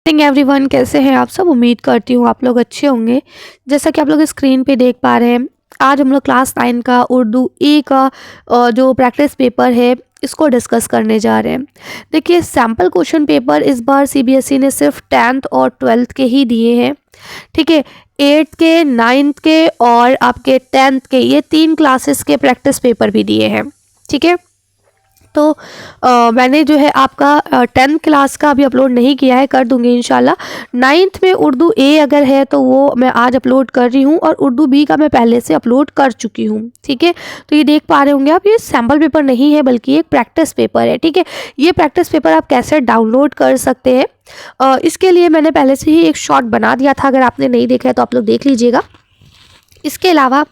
Everyone, कैसे हैं आप सब। उम्मीद करती हूँ आप लोग अच्छे होंगे। जैसा कि आप लोग स्क्रीन पे देख पा रहे हैं, आज हम लोग क्लास 9 का उर्दू ए का जो प्रैक्टिस पेपर है इसको डिस्कस करने जा रहे हैं। देखिए, सैम्पल क्वेश्चन पेपर इस बार सीबीएसई ने सिर्फ 10th और 12th के ही दिए हैं। ठीक है, 8th के, 9th के और आपके 10th के, ये 3 क्लासेस के प्रैक्टिस पेपर भी दिए हैं। ठीक है, तो मैंने जो है आपका 10th क्लास का अभी अपलोड नहीं किया है, कर दूंगी इंशाल्लाह। 9th में उर्दू ए अगर है तो वो मैं आज अपलोड कर रही हूँ, और उर्दू बी का मैं पहले से अपलोड कर चुकी हूँ। ठीक है, तो ये देख पा रहे होंगे आप, ये सैम्पल पेपर नहीं है बल्कि एक प्रैक्टिस पेपर है। ठीक है, ये प्रैक्टिस पेपर आप कैसे डाउनलोड कर सकते हैं, इसके लिए मैंने पहले से ही एक शॉर्ट बना दिया था। अगर आपने नहीं देखा है तो आप लोग देख लीजिएगा। इसके अलावा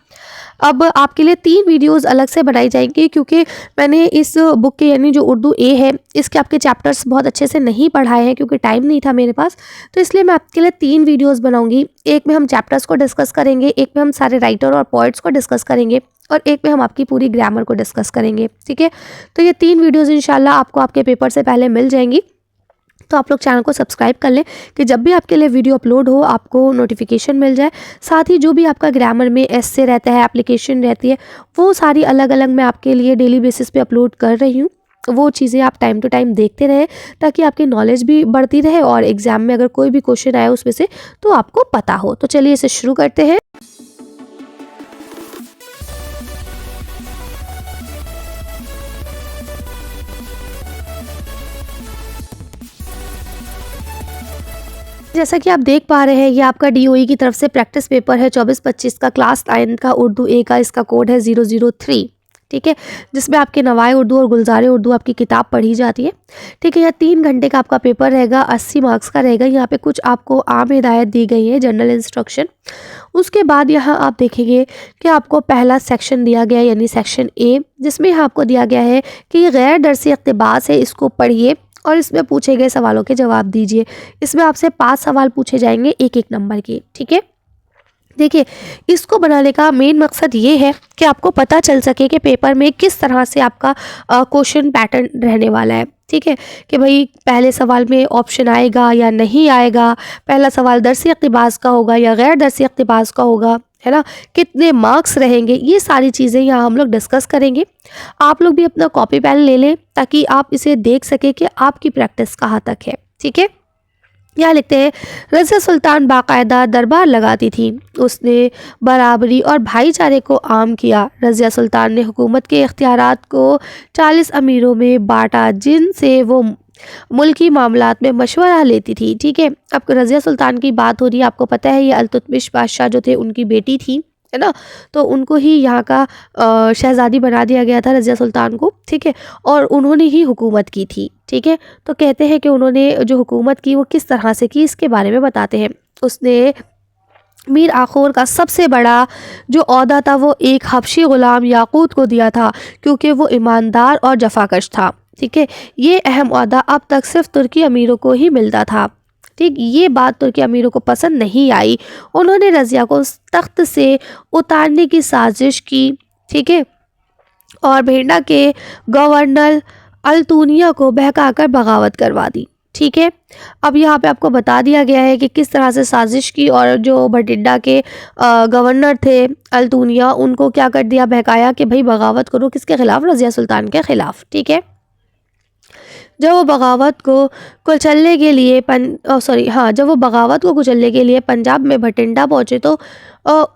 अब आपके लिए 3 वीडियोस अलग से बनाई जाएंगी, क्योंकि मैंने इस बुक के यानी जो उर्दू ए है इसके आपके चैप्टर्स बहुत अच्छे से नहीं पढ़ाए हैं, क्योंकि टाइम नहीं था मेरे पास। तो इसलिए मैं आपके लिए 3 वीडियोस बनाऊंगी। एक में हम चैप्टर्स को डिस्कस करेंगे, एक में हम सारे राइटर और पोइट्स को डिस्कस करेंगे, और एक में हम आपकी पूरी ग्रामर को डिस्कस करेंगे। ठीक है, तो ये 3 वीडियोज़ इंशाल्लाह आपको आपके पेपर से पहले मिल जाएंगी। तो आप लोग चैनल को सब्सक्राइब कर लें कि जब भी आपके लिए वीडियो अपलोड हो आपको नोटिफिकेशन मिल जाए। साथ ही जो भी आपका ग्रामर में एस्से रहता है, एप्लीकेशन रहती है, वो सारी अलग अलग मैं आपके लिए डेली बेसिस पे अपलोड कर रही हूँ। वो चीज़ें आप टाइम टू टाइम देखते रहें, ताकि आपकी नॉलेज भी बढ़ती रहे और एग्ज़ाम में अगर कोई भी क्वेश्चन आए उसमें से तो आपको पता हो। तो चलिए इसे शुरू करते हैं। जैसा कि आप देख पा रहे हैं, ये आपका डीओई की तरफ से प्रैक्टिस पेपर है 24-25 का, क्लास 9 का उर्दू ए का। इसका कोड है 003। ठीक है, जिसमें आपके नवाए उर्दू और गुलजार उर्दू आपकी किताब पढ़ी जाती है। ठीक है, यह 3 घंटे का आपका पेपर रहेगा, 80 मार्क्स का रहेगा। यहाँ पे कुछ आपको आम हिदायत दी गई है, जनरल इंस्ट्रक्शन। उसके बाद यहाँ आप देखेंगे कि आपको पहला सेक्शन दिया गया है, यानी सेक्शन ए, जिसमें यहाँ आपको दिया गया है कि ये गैर दरसी इक़्तिबास है, इसको पढ़िए और इसमें पूछे गए सवालों के जवाब दीजिए। इसमें आपसे 5 सवाल पूछे जाएंगे, एक एक नंबर के। ठीक है, देखिए, इसको बनाने का मेन मकसद ये है कि आपको पता चल सके कि पेपर में किस तरह से आपका क्वेश्चन पैटर्न रहने वाला है। ठीक है, कि भाई पहले सवाल में ऑप्शन आएगा या नहीं आएगा, पहला सवाल दरसी इक़्तिबास का होगा या गैर दरसी इक़्तिबास का होगा, है ना, कितने मार्क्स रहेंगे, ये सारी चीज़ें यहाँ हम लोग डिस्कस करेंगे। आप लोग भी अपना कॉपी पेन ले लें ताकि आप इसे देख सकें कि आपकी प्रैक्टिस कहाँ तक है। ठीक है, यहाँ लिखते हैं, रज़िया सुल्तान बाकायदा दरबार लगाती थी, उसने बराबरी और भाईचारे को आम किया। रज़िया सुल्तान ने हुकूमत के इख्तियारात को 40 अमीरों में बांटा, जिनसे वो मुल्की मामलात में मशवरा लेती थी। ठीक है, अब रज़िया सुल्तान की बात हो रही है। आपको पता है ये अल्तुतमिश बादशाह जो थे उनकी बेटी थी, है ना, तो उनको ही यहाँ का शहज़ादी बना दिया गया था, रज़िया सुल्तान को। ठीक है, और उन्होंने ही हुकूमत की थी। ठीक है, तो कहते हैं कि उन्होंने जो हुकूमत की वो किस तरह से की, इसके बारे में बताते हैं। उसने मीर आखोर का सबसे बड़ा जो ओहदा था वो एक हबशी ग़ुलाम याकूत को दिया था, क्योंकि वो ईमानदार और जफाकश था। ठीक है, ये अहम ओहदा अब तक सिर्फ तुर्की अमीरों को ही मिलता था। ठीक, ये बात तुर्की अमीरों को पसंद नहीं आई। उन्होंने रज़िया को उस तख्त से उतारने की साजिश की। ठीक है, और भेंडा के गवर्नर अल्तूनिया को बहकाकर बगावत करवा दी। ठीक है, अब यहाँ पे आपको बता दिया गया है कि किस तरह से साजिश की, और जो भटिंडा के गवर्नर थे अल्तूनिया, उनको क्या कर दिया, बहकाया कि भाई बगावत करो, किसके खिलाफ, रज़िया सुल्तान के खिलाफ। ठीक है, जब वो बगावत को कुचलने के लिए जब वो बगावत को कुचलने के लिए पंजाब में भटिंडा पहुँचे तो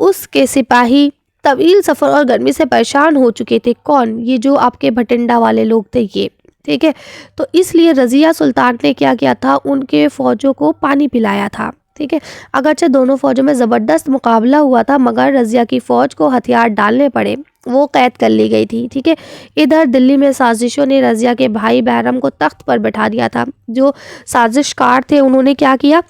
उसके सिपाही तवील सफ़र और गर्मी से परेशान हो चुके थे। कौन, ये जो आपके भटिंडा वाले लोग थे ये। ठीक है, तो इसलिए रज़िया सुल्तान ने क्या किया था, उनके फ़ौजों को पानी पिलाया था। ठीक है, अगरचे दोनों फ़ौजों में ज़बरदस्त मुकाबला हुआ था, मगर रज़िया की फ़ौज को हथियार डालने पड़े, वो कैद कर ली गई थी। ठीक है, इधर दिल्ली में साजिशों ने रज़िया के भाई बहरम को तख्त पर बैठा दिया था। जो साजिशकार थे उन्होंने क्या किया,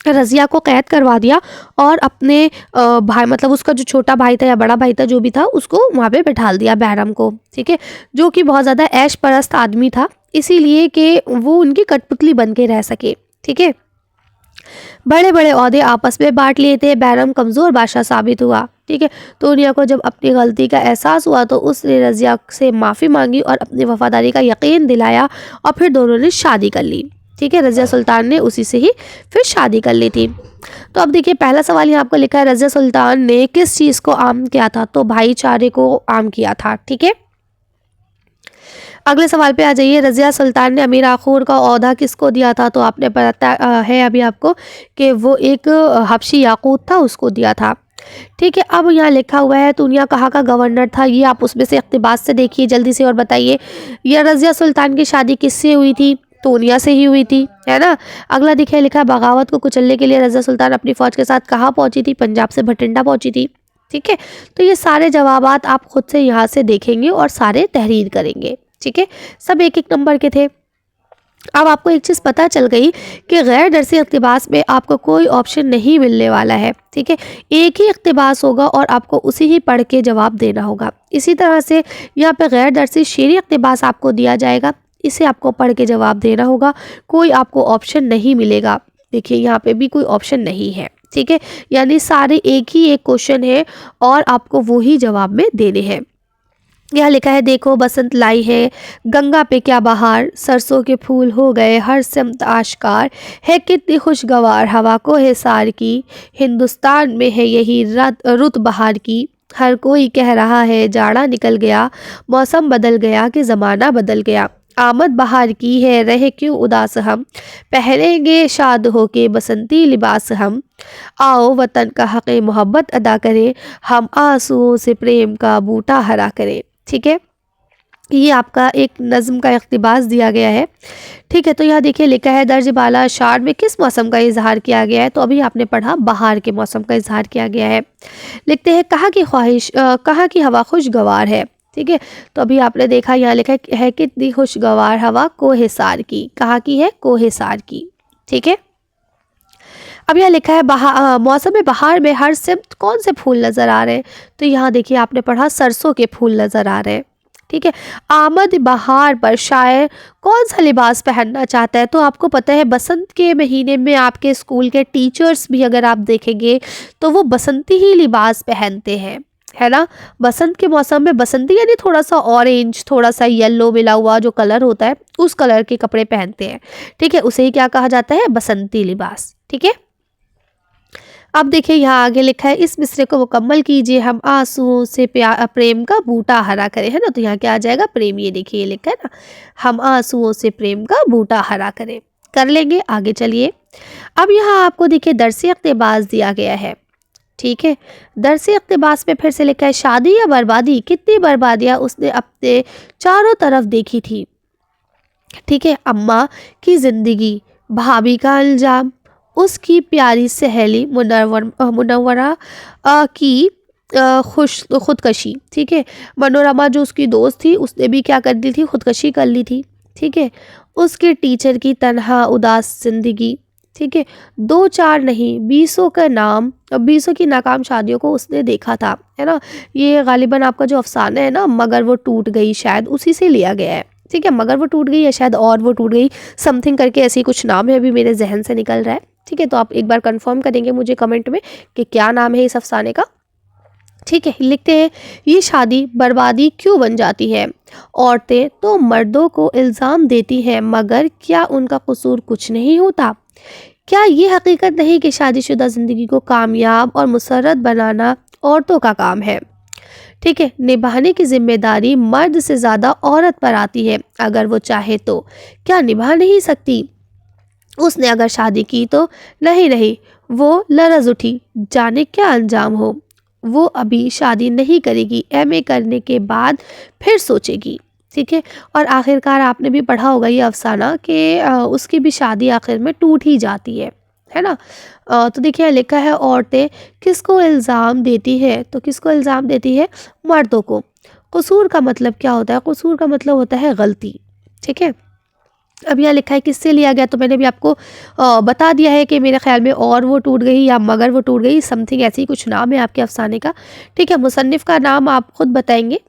रज़िया को कैद करवा दिया और अपने भाई, मतलब उसका जो छोटा भाई था या बड़ा भाई था, जो भी था, उसको वहाँ पे बैठा दिया, बहरम को। ठीक है, जो कि बहुत ज़्यादा ऐश परस्त आदमी था, इसीलिए कि वो उनकी कठपुतली बन के रह सके। ठीक है, बड़े बड़े ओहदे आपस में बांट लिए थे। बैरम कमज़ोर बादशाह साबित हुआ। ठीक है, तोनिया को जब अपनी गलती का एहसास हुआ तो उसने रज़िया से माफ़ी मांगी और अपनी वफादारी का यकीन दिलाया, और फिर दोनों ने शादी कर ली। ठीक है, रज़िया सुल्तान ने उसी से ही फिर शादी कर ली थी। तो अब देखिए पहला सवाल यहाँ आपको लिखा है, रज़िया सुल्तान ने किस चीज़ को आम किया था? तो भाईचारे को आम किया था। ठीक है, अगले सवाल पे आ जाइए, रज़िया सुल्तान ने अमीर आखूर का ओहदा किसको दिया था? तो आपने पता है अभी आपको कि वो एक हबशी याकूत था, उसको दिया था। ठीक है, अब यहाँ लिखा हुआ है तूनिया कहाँ का गवर्नर था? ये आप उसमें से इक़्तिबास से देखिए जल्दी से और बताइए। यह रज़िया सुल्तान की शादी किससे हुई थी? तूनिया से ही हुई थी, है ना। अगला देखिए लिखा है, बगावत को कुचलने के लिए रज़िया सुल्तान अपनी फ़ौज के साथ कहाँ पहुँची थी? पंजाब से भटिंडा पहुँची थी। ठीक है, तो ये सारे जवाबात आप खुद से यहाँ से देखेंगे और सारे तहरीर करेंगे। ठीक है, सब एक एक नंबर के थे। अब आपको एक चीज़ पता चल गई कि गैर दरसी इक़्तिबास में आपको कोई ऑप्शन नहीं मिलने वाला है। ठीक है, एक ही इक़्तिबास होगा और आपको उसी ही पढ़ के जवाब देना होगा। इसी तरह से यहाँ पे गैर दरसी शेरी इक़्तिबास आपको दिया जाएगा, इसे आपको पढ़ के जवाब देना होगा, कोई आपको ऑप्शन नहीं मिलेगा। देखिए यहाँ पे भी कोई ऑप्शन नहीं है। ठीक है, यानी सारे एक ही एक क्वेश्चन है और आपको वही जवाब में देने हैं। यहाँ लिखा है, देखो बसंत लाई है, गंगा पे क्या बहार, सरसों के फूल हो गए हर सिमत आश्कार, है कितनी खुशगवार हवा को है सार की, हिंदुस्तान में है यही रुत बहार की, हर कोई कह रहा है जाड़ा निकल गया, मौसम बदल गया कि ज़माना बदल गया, आमद बहार की है रहे क्यों उदास हम, पहनेंगे शाद हो के बसंती लिबास हम, आओ वतन का हक़ मोहब्बत अदा करें, हम आंसुओं से प्रेम का बूटा हरा करें। ठीक है, ये आपका एक नज़्म का इक़्तिबास दिया गया है। ठीक है, तो यहाँ देखिए लिखा है, दर्ज बाला अशार में किस मौसम का इजहार किया गया है? तो अभी आपने पढ़ा बहार के मौसम का इजहार किया गया है। लिखते हैं, कहाँ की ख्वाहिश कहाँ की हवा खुशगवार है? ठीक है, तो अभी आपने देखा यहाँ लिखा है कितनी खुशगवार हवा कोहिसार की, कहाँ की है? कोहिसार की। ठीक है, अब यहाँ लिखा है मौसम बहार में हर सिमत कौन से फूल नज़र आ रहे हैं? तो यहाँ देखिए आपने पढ़ा सरसों के फूल नज़र आ रहे हैं। ठीक है, आमद बहार पर शायर कौन सा लिबास पहनना चाहता है? तो आपको पता है बसंत के महीने में आपके स्कूल के टीचर्स भी अगर आप देखेंगे तो वो बसंती ही लिबास पहनते हैं, है ना। बसंत के मौसम में बसंती यानी थोड़ा सा ऑरेंज, थोड़ा सा येलो मिला हुआ जो कलर होता है उस कलर के कपड़े पहनते हैं। ठीक है, उसे ही क्या कहा जाता है? बसंती लिबास। ठीक है, अब देखिए यहाँ आगे लिखा है, इस मिसरे को मुकम्मल कीजिए, हम आंसुओं से प्रेम का बूटा हरा करें, है ना। तो यहाँ क्या आ जाएगा? प्रेम। ये देखिए ये लिखा है ना, हम आंसुओं से प्रेम का बूटा हरा करें। कर लेंगे, आगे चलिए। अब यहाँ आपको देखिए दरसी इक़्तिबास दिया गया है। ठीक है, दरसी इक़्तिबास में फिर से लिखा है, शादी या बर्बादी, कितनी बर्बादियाँ उसने अपने चारों तरफ देखी थी। ठीक है, अम्मा की ज़िंदगी, भाभी का इल्ज़ाम, उसकी प्यारी सहेली मुनव्वरा की खुदकशी। ठीक है, मनोरमा जो उसकी दोस्त थी उसने भी क्या कर दी थी? खुदकशी कर ली थी। ठीक है, उसके टीचर की तन्हा उदास ज़िंदगी। ठीक है, दो चार नहीं बीसों का नाम, बीसों की नाकाम शादियों को उसने देखा था, है ना। ये गालिबन आपका जो अफसाना है ना, मगर वो टूट गई, शायद उसी से लिया गया है। ठीक है, मगर वो टूट गई या शायद और वो टूट गई, समथिंग करके ऐसी कुछ नाम है, अभी मेरे जहन से निकल रहा है। ठीक है, तो आप एक बार कंफर्म करेंगे मुझे कमेंट में कि क्या नाम है इस अफसाने का। ठीक है, लिखते हैं, ये शादी बर्बादी क्यों बन जाती है? औरतें तो मर्दों को इल्ज़ाम देती हैं, मगर क्या उनका कसूर कुछ नहीं होता? क्या ये हकीकत नहीं कि शादीशुदा ज़िंदगी को कामयाब और मुसर्रत बनाना औरतों का काम है? ठीक है, निभाने की जिम्मेदारी मर्द से ज़्यादा औरत पर आती है, अगर वो चाहे तो। क्या निभा नहीं सकती? उसने अगर शादी की तो नहीं, वो लरज उठी, जाने क्या अंजाम हो। वो अभी शादी नहीं करेगी, एमए करने के बाद फिर सोचेगी। ठीक है, और आखिरकार आपने भी पढ़ा होगा ये अफसाना कि उसकी भी शादी आखिर में टूट ही जाती है ना। तो देखिए लिखा है, औरतें किसको इल्ज़ाम देती है? तो किसको इल्ज़ाम देती है? मर्दों को। कसूर का मतलब क्या होता है? कसूर का मतलब होता है गलती। ठीक है, अब यहाँ लिखा है किससे लिया गया, तो मैंने भी आपको बता दिया है कि मेरे ख्याल में और वो टूट गई या मगर वो टूट गई, समथिंग ऐसी कुछ नाम है आपके अफसाने का। ठीक है, मुसन्निफ़ का नाम आप खुद बताएंगे।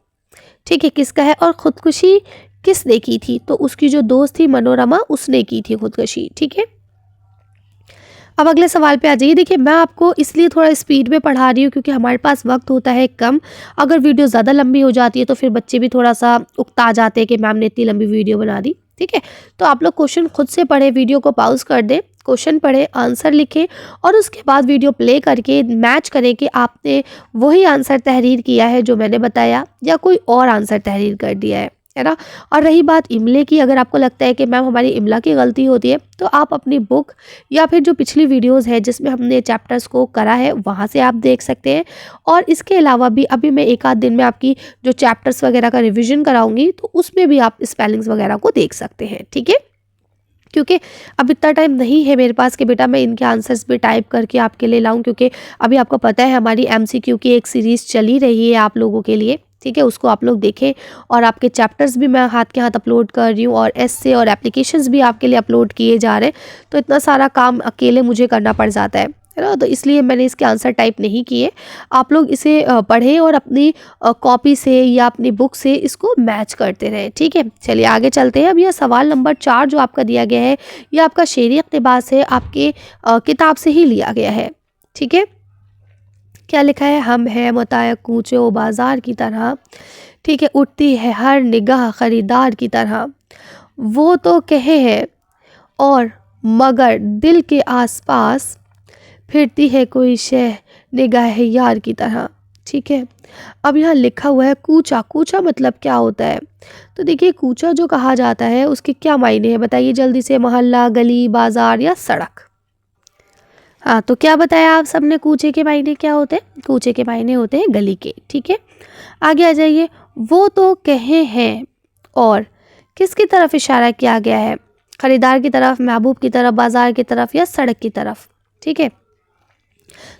ठीक है, किसका है और ख़ुदकुशी किसने की थी? तो उसकी जो दोस्त थी मनोरमा, उसने की थी खुदकुशी। ठीक है, अब अगले सवाल पे आ जाइए। देखिए मैं आपको इसलिए थोड़ा स्पीड में पढ़ा रही हूँ क्योंकि हमारे पास वक्त होता है कम। अगर वीडियो ज़्यादा लंबी हो जाती है तो फिर बच्चे भी थोड़ा सा उकता जाते हैं कि मैम ने इतनी लंबी वीडियो बना दी। ठीक है, तो आप लोग क्वेश्चन खुद से पढ़ें, वीडियो को पॉज कर दें, क्वेश्चन पढ़ें, आंसर लिखें और उसके बाद वीडियो प्ले करके मैच करें कि आपने वही आंसर तहरीर किया है जो मैंने बताया या कोई और आंसर तहरीर कर दिया है ना। और रही बात इमले की, अगर आपको लगता है कि मैम हमारी इमला की गलती होती है तो आप अपनी बुक या फिर जो पिछली वीडियोस है जिसमें हमने चैप्टर्स को करा है वहाँ से आप देख सकते हैं। और इसके अलावा भी अभी मैं एक आध दिन में आपकी जो चैप्टर्स वगैरह का रिविज़न कराऊंगी तो उसमें भी आप स्पेलिंग्स वगैरह को देख सकते हैं। ठीक है, क्योंकि अब इतना टाइम नहीं है मेरे पास कि बेटा मैं इनके आंसर्स भी टाइप करके आपके लिए लाऊं, क्योंकि अभी आपको पता है हमारी एमसीक्यू की एक सीरीज़ चली रही है आप लोगों के लिए। ठीक है, उसको आप लोग देखें और आपके चैप्टर्स भी मैं हाथ के हाथ अपलोड कर रही हूँ और एस्से और एप्लीकेशंस भी आपके लिए अपलोड किए जा रहे हैं। तो इतना सारा काम अकेले मुझे करना पड़ जाता है ना, तो इसलिए मैंने इसके आंसर टाइप नहीं किए। आप लोग इसे पढ़ें और अपनी कॉपी से या अपनी बुक से इसको मैच करते रहें। ठीक है, चलिए आगे चलते हैं। अब यह सवाल नंबर 4 जो आपका दिया गया है यह आपका शेरी इक़्तिबास है, आपके किताब से ही लिया गया है। ठीक है, क्या लिखा है, हम है मुताया कूचे ओ बाज़ार की तरह। ठीक है, उठती है हर निगाह ख़रीदार की तरह, वो तो कहे है और मगर दिल के आसपास फिरती है कोई शह निगाह यार की तरह। ठीक है, अब यहाँ लिखा हुआ है कूचा। कूचा मतलब क्या होता है? तो देखिए कूचा जो कहा जाता है उसके क्या मायने हैं बताइए जल्दी से। मोहल्ला, गली, बाज़ार या सड़क। हाँ, तो क्या बताया आप सबने, कूचे के मायने क्या होते हैं? कूचे के मायने होते हैं गली के। ठीक है, आगे आ जाइए। वो तो कहे हैं और किसकी तरफ इशारा किया गया है? खरीदार की तरफ, महबूब की तरफ, बाजार की तरफ या सड़क की तरफ? ठीक है,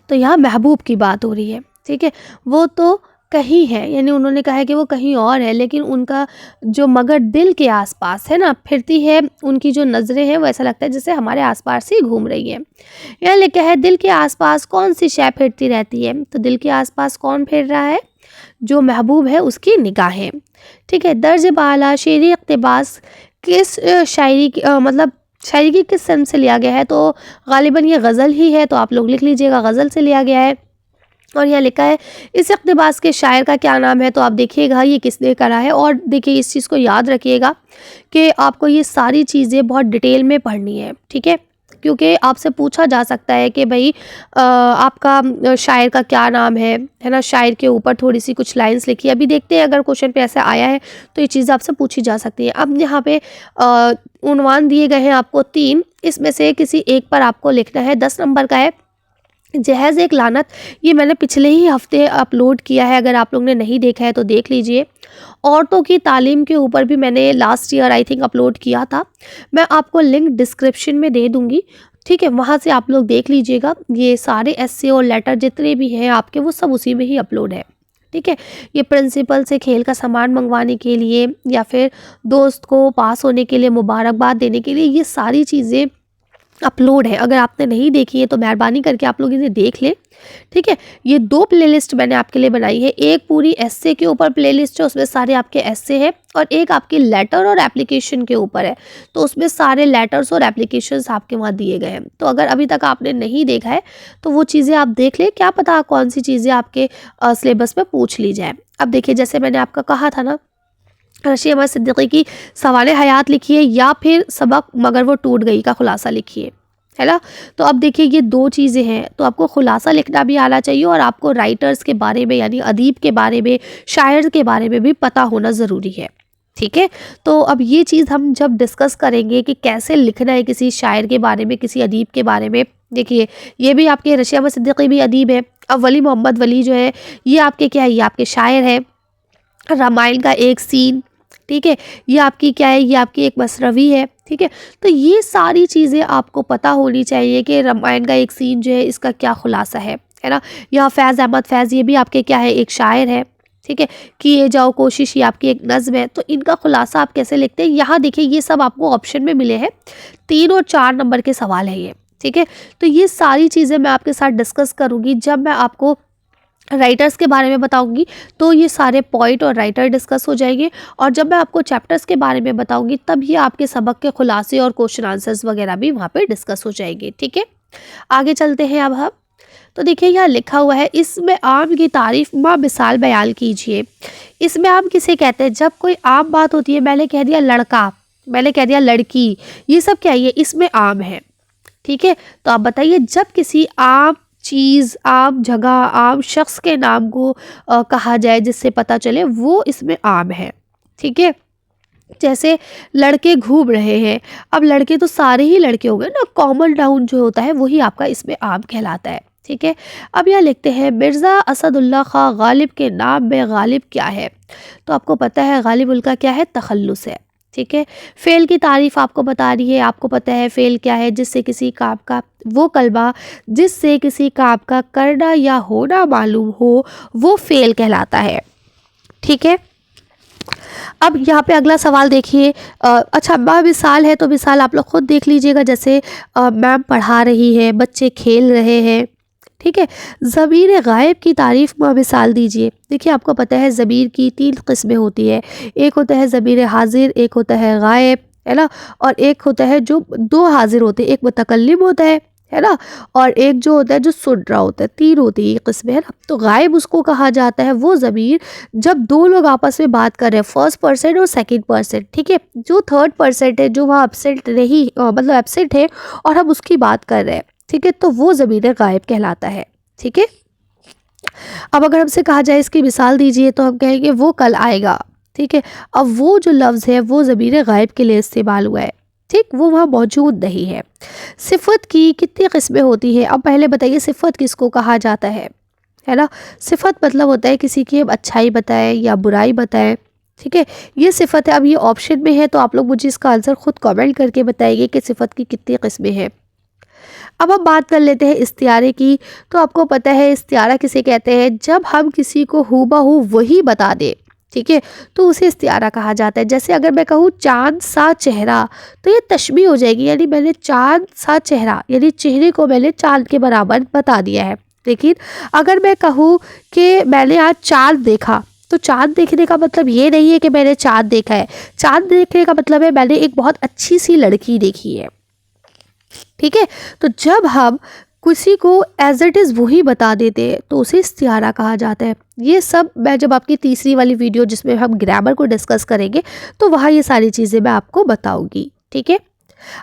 तो यहाँ महबूब की बात हो रही है। ठीक है, वो तो कहीं है यानी उन्होंने कहा है कि वो कहीं और है, लेकिन उनका जो मगर दिल के आसपास है ना, फिरती है, उनकी जो नज़रें हैं वो ऐसा लगता है जैसे हमारे आसपास ही घूम रही है। यहाँ लिखा है दिल के आसपास कौन सी शय फिरती रहती है? तो दिल के आसपास कौन फिर रहा है? जो महबूब है उसकी निगाहें। ठीक है, दर्ज बाला शेरी इक़्तिबास किस शायरी की मतलब शायरी की किस सन से लिया गया है? तो गालिबन ये गज़ल ही है, तो आप लोग लिख लीजिएगा गज़ल से लिया गया है। और यहाँ लिखा है इस इक़्तिबास के शायर का क्या नाम है? तो आप देखिएगा ये किसने करा है। और देखिए इस चीज़ को याद रखिएगा कि आपको ये सारी चीज़ें बहुत डिटेल में पढ़नी है। ठीक है, क्योंकि आपसे पूछा जा सकता है कि भाई आपका शायर का क्या नाम है ना। शायर के ऊपर थोड़ी सी कुछ लाइंस लिखी है। अभी देखते हैं अगर क्वेश्चन पे ऐसा आया है तो ये चीज़ आपसे पूछी जा सकती है। अब यहाँ पे उन्वान दिए गए हैं आपको 3, इसमें से किसी एक पर आपको लिखना है। 10 नंबर का है जहेज़ एक लानत। ये मैंने पिछले ही हफ्ते अपलोड किया है, अगर आप लोग ने नहीं देखा है तो देख लीजिए। औरतों की तालीम के ऊपर भी मैंने last year I think upload किया था, मैं आपको लिंक डिस्क्रिप्शन में दे दूंगी। ठीक है, वहाँ से आप लोग देख लीजिएगा। ये सारे एस्से और लेटर जितने भी हैं आपके वो सब उसी में ही अपलोड है। ठीक है, ये प्रिंसिपल से खेल का सामान मंगवाने के लिए या फिर दोस्त को पास होने के लिए मुबारकबाद देने के लिए ये सारी चीज़ें अपलोड है। अगर आपने नहीं देखी है तो मेहरबानी करके आप लोग इसे देख लें। ठीक है, ये 2 प्लेलिस्ट मैंने आपके लिए बनाई है। एक पूरी एस्से के ऊपर प्लेलिस्ट है, उसमें सारे आपके एस्से हैं, और एक आपके लेटर और एप्लीकेशन के ऊपर है, तो उसमें सारे लेटर्स और एप्लीकेशंस आपके वहाँ दिए गए हैं। तो अगर अभी तक आपने नहीं देखा है तो वो चीज़ें आप देख लें, क्या पता कौन सी चीज़ें आपके सिलेबस में पूछ ली जाए। अब देखिए जैसे मैंने आपका कहा था ना, रशिया अहमद सिद्दीकी की सवाले हयात लिखिए या फिर सबक मगर वो टूट गई का खुलासा लिखिए, है ना। तो अब देखिए ये 2 चीज़ें हैं, तो आपको खुलासा लिखना भी आना चाहिए और आपको राइटर्स के बारे में यानी अदीब के बारे में, शायर के बारे में भी पता होना ज़रूरी है। ठीक है, तो अब ये चीज़ हम जब डिस्कस करेंगे कि कैसे लिखना है किसी शायर के बारे में, किसी अदीब के बारे में। देखिए ये भी आपके रशिया अहमद सिद्दीकी भी अदीब है। अब वली मोहम्मद वली जो है ये आपके क्या है, ये आपके शायर है। रामायण का एक सीन, ठीक है, ये आपकी क्या है, ये आपकी एक मसरवी है। ठीक है, तो ये सारी चीज़ें आपको पता होनी चाहिए कि रामायण का एक सीन जो है इसका क्या खुलासा है ना। यहाँ फैज़ अहमद फैज़ ये भी आपके क्या है, एक शायर है। ठीक है, किए जाओ कोशिश ये आपकी एक नज़्म है। तो इनका खुलासा आप कैसे लिखते हैं, यहाँ देखिए ये सब आपको ऑप्शन में मिले हैं। 3 और 4 नंबर के सवाल है ये। ठीक है, तो ये सारी चीज़ें मैं आपके साथ डिस्कस करूँगी जब मैं आपको राइटर्स के बारे में बताऊंगी, तो ये सारे पॉइंट और राइटर डिस्कस हो जाएंगे। और जब मैं आपको चैप्टर्स के बारे में बताऊंगी तब ये आपके सबक के खुलासे और क्वेश्चन आंसर्स वगैरह भी वहाँ पे डिस्कस हो जाएंगे। ठीक है, आगे चलते हैं अब हम। तो देखिए यहाँ लिखा हुआ है, इसमें आम की तारीफ माँ मिसाल बयान कीजिए। इसमें आम किसे कहते हैं? जब कोई आम बात होती है, मैंने कह दिया लड़का, मैंने कह दिया लड़की, ये सब क्या है? ये इसमें आम है। ठीक है, तो आप बताइए जब किसी आम चीज़, आम जगह, आम शख्स के नाम को कहा जाए जिससे पता चले वो इसमें आम है। ठीक है, जैसे लड़के घूम रहे हैं, अब लड़के तो सारे ही लड़के हो गए ना, कॉमन नाउन जो होता है वही आपका इसमें आम कहलाता है। ठीक है, अब यहाँ लिखते हैं मिर्ज़ा असदुल्ला खां गालिब के नाम में गालिब क्या है? तो आपको पता है गालिब उनका क्या है? तखल्लुस है। ठीक है, फ़ेल की तारीफ़ आपको बता रही है, आपको पता है फ़ेल क्या है? जिससे किसी काम का, वो कलमा जिससे किसी काम का करना या होना मालूम हो, वो फ़ेल कहलाता है। ठीक है, अब यहाँ पे अगला सवाल देखिए। अच्छा, मिसाल है तो मिसाल आप लोग खुद देख लीजिएगा। जैसे मैम पढ़ा रही है, बच्चे खेल रहे हैं। ठीक है, ज़मीर गायब की तारीफ़ में मिसाल दीजिए। देखिए आपको पता है ज़मीर की 3 किस्में होती है, एक होता है ज़मीर हाजिर, एक होता है गायब, है ना, और एक होता है जो 2 हाजिर होते हैं, एक मुतकल्लिम होता है ना, और एक जो होता है जो सुन रहा होता है। 3 होती है ये किस्में, है ना। तो गायब उसको कहा जाता है वो ज़मीर जब 2 लोग आपस में बात कर रहे हैं, फर्स्ट पर्सन और सेकंड पर्सन। ठीक है, जो थर्ड पर्सन है जो वहाँ एब्सेंट नहीं, मतलब एब्सेंट है और हम उसकी बात कर रहे हैं। ठीक है, तो वो ज़मीर गायब कहलाता है। ठीक है, अब अगर हमसे कहा जाए इसकी मिसाल दीजिए तो हम कहेंगे वो कल आएगा। ठीक है, अब वो जो लफ्ज़ है वो ज़मीर गायब के लिए इस्तेमाल हुआ है। ठीक, वो वहाँ मौजूद नहीं है। सिफत की कितनी किस्में होती है? अब पहले बताइए सिफत किसको कहा जाता है ना। सिफत मतलब होता है किसी की हम अच्छाई बताएं या बुराई बताएं। ठीक है, ये सिफत है। अब ये ऑप्शन में है तो आप लोग मुझे इसका आंसर खुद कमेंट करके बताइए कि सिफत की कितनी किस्में हैं। अब हम बात कर लेते हैं इस्तियारे की। तो आपको पता है इस्तियारा किसे कहते हैं? जब हम किसी को हूबहू वही बता दें, ठीक है, तो उसे इस्तियारा कहा जाता है। जैसे अगर मैं कहूँ चांद सा चेहरा, तो ये तशबीह हो जाएगी, यानी मैंने चांद सा चेहरा, यानी चेहरे को मैंने चांद के बराबर बता दिया है। लेकिन अगर मैं कहूँ कि मैंने आज चांद देखा, तो चांद देखने का मतलब ये नहीं है कि मैंने चांद देखा है। चांद देखने का मतलब है मैंने एक बहुत अच्छी सी लड़की देखी है। ठीक है, तो जब हम किसी को एज इट इज़ वही बता देते हैं तो उसे इस्तियारा कहा जाता है। ये सब मैं जब आपकी तीसरी वाली वीडियो जिसमें हम ग्रामर को डिस्कस करेंगे तो वहाँ ये सारी चीज़ें मैं आपको बताऊंगी। ठीक है,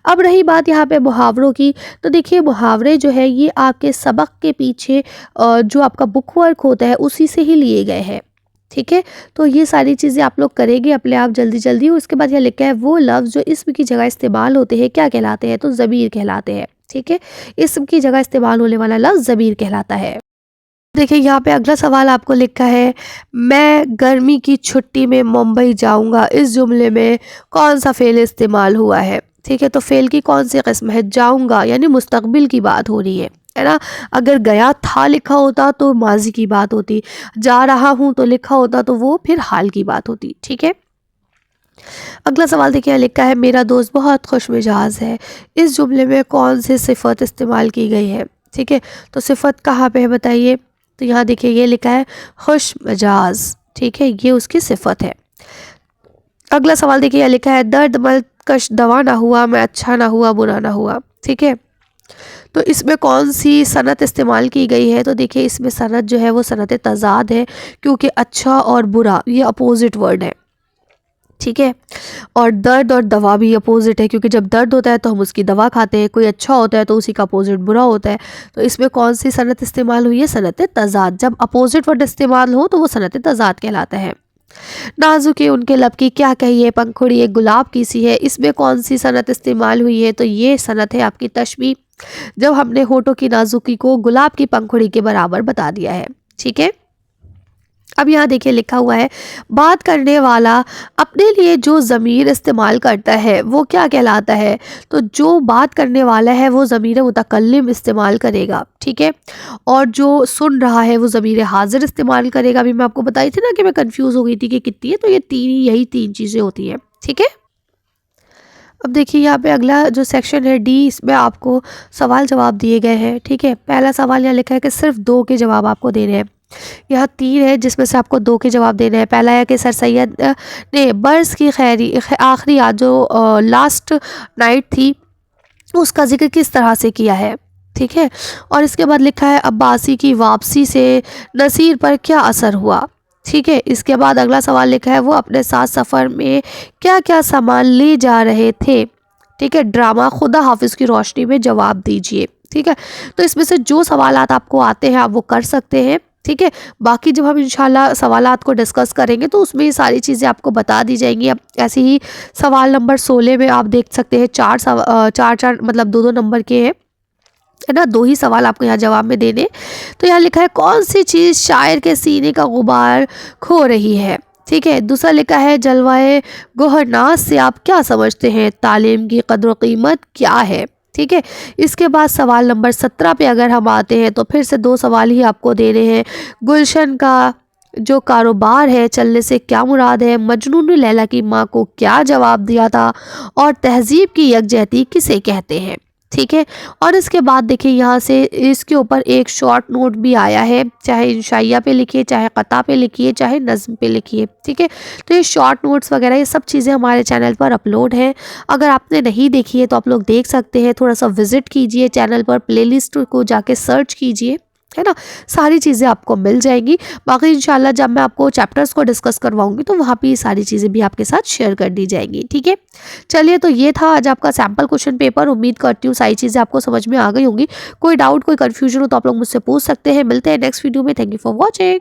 अब रही बात यहाँ पे मुहावरों की। तो देखिए मुहावरे जो है ये आपके सबक के पीछे जो आपका बुक वर्क होता है उसी से ही लिए गए हैं। ठीक है, तो ये सारी चीज़ें आप लोग करेंगे अपने आप जल्दी जल्दी। उसके बाद यह लिखा है वो लफ्ज़ जो इसम की जगह इस्तेमाल होते हैं क्या कहलाते हैं? तो ज़मीर कहलाते हैं। ठीक है, इसम की जगह इस्तेमाल होने वाला लफ्ज़ ज़मीर कहलाता है। देखिए यहाँ पे अगला सवाल आपको लिखा है, मैं गर्मी की छुट्टी में मुंबई जाऊंगा, इस जुमले में कौन सा फ़ेल इस्तेमाल हुआ है? ठीक है, तो फ़ेल की कौन सी किस्म है? जाऊंगा, यानी मुस्तकबिल की बात हो रही है ना। अगर गया था लिखा होता तो माजी की बात होती, जा रहा हूँ तो लिखा होता तो वो फिर हाल की बात होती। ठीक है, अगला सवाल देखिए लिखा है, मेरा दोस्त बहुत खुश मिजाज है, इस जुमले में कौन सी सिफत इस्तेमाल की गई है? ठीक है, तो सिफत कहाँ पे है बताइए? तो यहाँ देखिए ये लिखा है खुश मिजाज। ठीक है, ये उसकी सिफत है। अगला सवाल देखिए यह लिखा है, दर्द मलकश दवा ना हुआ, मैं अच्छा ना हुआ, बुरा ना हुआ। ठीक है, तो इसमें कौन सी सनत इस्तेमाल की गई है? तो देखिए इसमें सनत जो है वो सनत तज़ाद है, क्योंकि अच्छा और बुरा ये अपोजिट वर्ड है। ठीक है, और दर्द और दवा भी अपोजिट है, क्योंकि जब दर्द होता है तो हम उसकी दवा खाते हैं, कोई अच्छा होता है तो उसी का अपोजिट बुरा होता है। तो इसमें कौन सी सनत इस्तेमाल हुई है? सनत तज़ाद। जब अपोजिट वर्ड इस्तेमाल हो तो वो सनत तज़ाद कहलाता है। नाजुक उनके लब की क्या कही है, पंखुड़ी एक गुलाब की सी है, इसमें कौन सी सनत इस्तेमाल हुई है? तो ये सनत है आपकी तशबीह, जब हमने होठों की नाजुकी को गुलाब की पंखुड़ी के बराबर बता दिया है। ठीक है, अब यहाँ देखिए लिखा हुआ है, बात करने वाला अपने लिए जो ज़मीर इस्तेमाल करता है वो क्या कहलाता है? तो जो बात करने वाला है वो ज़मीर मुतकल्लिम इस्तेमाल करेगा। ठीक है, और जो सुन रहा है वो ज़मीर हाजिर इस्तेमाल करेगा। अभी मैं आपको बताई थी ना कि मैं कंफ्यूज हो गई थी कि कितनी है, तो ये यही तीन चीज़ें होती हैं। ठीक है, अब देखिए यहाँ पे अगला जो सेक्शन है डी, इसमें आपको सवाल जवाब दिए गए हैं। ठीक है, पहला सवाल यहाँ लिखा है कि सिर्फ 2 के जवाब आपको देने हैं। यहाँ 3 है जिसमें से आपको 2 के जवाब देने हैं। पहला है कि सर सैयद ने बर्स की आखिरी याद जो लास्ट नाइट थी उसका जिक्र किस तरह से किया है? ठीक है। और इसके बाद लिखा है अब्बासी की वापसी से नसीर पर क्या असर हुआ। ठीक है। इसके बाद अगला सवाल लिखा है वो अपने साथ सफ़र में क्या क्या सामान ले जा रहे थे। ठीक है। ड्रामा खुदा हाफिज़ की रोशनी में जवाब दीजिए। ठीक है। तो इसमें से जो सवालात आपको आते हैं आप वो कर सकते हैं। ठीक है। बाकी जब हम इंशाल्लाह सवालात को डिस्कस करेंगे तो उसमें ये सारी चीज़ें आपको बता दी जाएंगी। अब ऐसे ही सवाल नंबर 16 में आप देख सकते हैं चार चार मतलब दो दो नंबर के हैं, है ना। 2 ही सवाल आपको यहाँ जवाब में देने। तो यहाँ लिखा है कौन सी चीज़ शायर के सीने का गुबार खो रही है। ठीक है। दूसरा लिखा है जलवाए गोहरनास से आप क्या समझते हैं, तालीम की कद्र कीमत क्या है। ठीक है। इसके बाद सवाल नंबर 17 पे अगर हम आते हैं तो फिर से 2 सवाल ही आपको देने हैं। गुलशन का जो कारोबार है चलने से क्या मुराद है, मजनून ने लैला की माँ को क्या जवाब दिया था, और तहजीब की यकजहती किसे कहते हैं। ठीक है। और इसके बाद देखिए यहाँ से इसके ऊपर एक शॉर्ट नोट भी आया है, चाहे इंशाइया पे लिखिए, चाहे कता पे लिखिए, चाहे नज़्म पे लिखिए। ठीक है। तो ये शॉर्ट नोट्स वगैरह ये सब चीज़ें हमारे चैनल पर अपलोड हैं। अगर आपने नहीं देखी है तो आप लोग देख सकते हैं, थोड़ा सा विजिट कीजिए चैनल पर, प्लेलिस्ट को जाके सर्च कीजिए, है ना। सारी चीज़ें आपको मिल जाएंगी। बाकी इंशाल्लाह जब मैं आपको चैप्टर्स को डिस्कस करवाऊंगी तो वहाँ पे ये सारी चीज़ें भी आपके साथ शेयर कर दी जाएंगी। ठीक है। चलिए, तो ये था आज आपका सैम्पल क्वेश्चन पेपर। उम्मीद करती हूँ सारी चीज़ें आपको समझ में आ गई होंगी। कोई डाउट, कोई कन्फ्यूजन हो तो आप लोग मुझसे पूछ सकते हैं। मिलते हैं नेक्स्ट वीडियो में। Thank you for watching.